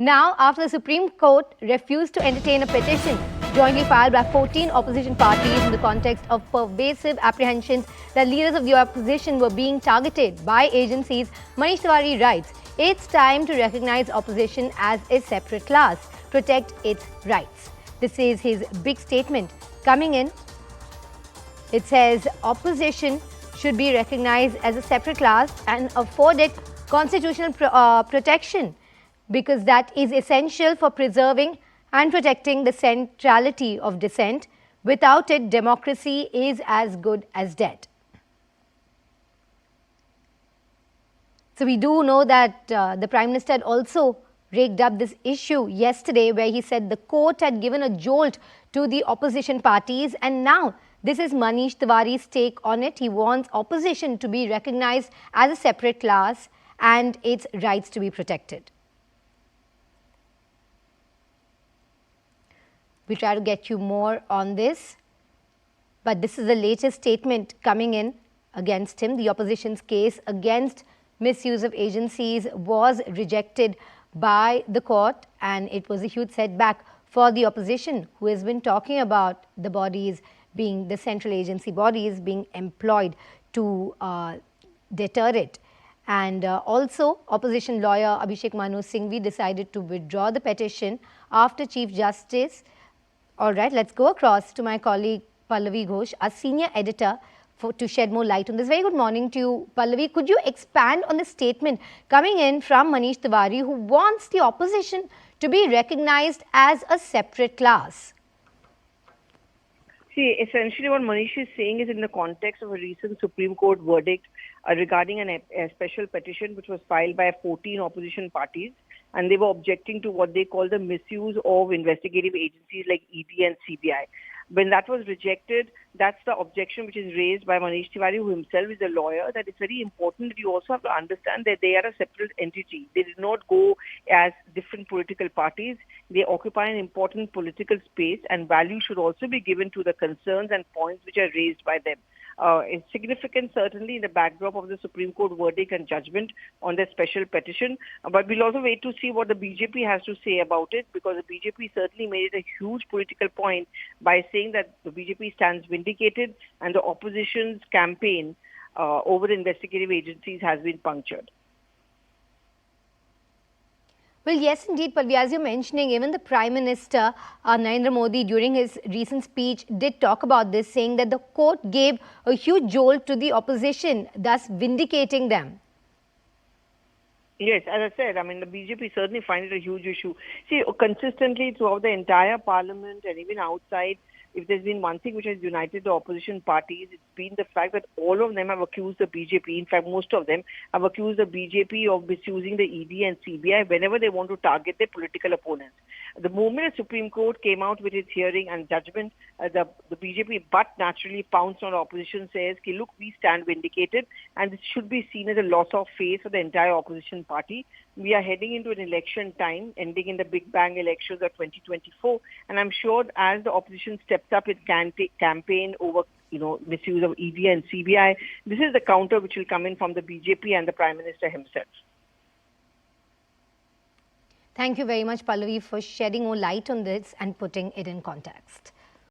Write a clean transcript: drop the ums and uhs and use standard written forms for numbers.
Now, after the Supreme Court refused to entertain a petition jointly filed by 14 opposition parties in the context of pervasive apprehensions that leaders of the opposition were being targeted by agencies, Manish Tewari writes, it's time to recognize opposition as a separate class, protect its rights. This is his big statement coming in. It says opposition should be recognized as a separate class and afforded constitutional protection, because that is essential for preserving and protecting the centrality of dissent. Without it, democracy is as good as dead. So we do know that the Prime Minister had also raked up this issue yesterday, where he said the court had given a jolt to the opposition parties, and now this is Manish Tewari's take on it. He wants opposition to be recognized as a separate class and its rights to be protected. We try to get you more on this, but this is the latest statement coming in against him. The opposition's case against misuse of agencies was rejected by the court, and it was a huge setback for the opposition, who has been talking about the bodies being, the central agency bodies being employed to deter it. And also, opposition lawyer Abhishek Manu Singhvi decided to withdraw the petition after Chief Justice. All right, let's go across to my colleague Pallavi Ghosh, our senior editor, to shed more light on this. Very good morning to you, Pallavi. Could you expand on the statement coming in from Manish Tewari, who wants the opposition to be recognized as a separate class? See, essentially what Manish is saying is in the context of a recent Supreme Court verdict regarding a special petition which was filed by 14 opposition parties, and they were objecting to what they call the misuse of investigative agencies like ED and CBI. When that was rejected, that's the objection which is raised by Manish Tewari, who himself is a lawyer, that it's very important that you also have to understand that they are a separate entity. They did not go as different political parties. They occupy an important political space, and value should also be given to the concerns and points which are raised by them. It's significant, certainly, in the backdrop of the Supreme Court verdict and judgment on the special petition. But we'll also wait to see what the BJP has to say about it, because the BJP certainly made it a huge political point by saying that the BJP stands vindicated and the opposition's campaign over investigative agencies has been punctured. Well, yes, indeed, Pallavi, as you're mentioning, even the Prime Minister, Narendra Modi, during his recent speech, did talk about this, saying that the court gave a huge jolt to the opposition, thus vindicating them. Yes, as I said, I mean, the BJP certainly finds it a huge issue. See, consistently throughout the entire parliament and even outside, if there's been one thing which has united the opposition parties, it's been the fact that all of them have accused the BJP. In fact, most of them have accused the BJP of misusing the ED and CBI whenever they want to target their political opponents. The moment the Supreme Court came out with its hearing and judgment, the BJP, but naturally pounced on the opposition, says, okay, look, we stand vindicated, and this should be seen as a loss of face for the entire opposition party. We are heading into an election time, ending in the Big Bang elections of 2024, and I'm sure as the opposition steps up its campaign over, misuse of ED and CBI, this is the counter which will come in from the BJP and the Prime Minister himself. Thank you very much, Pallavi, for shedding more light on this and putting it in context.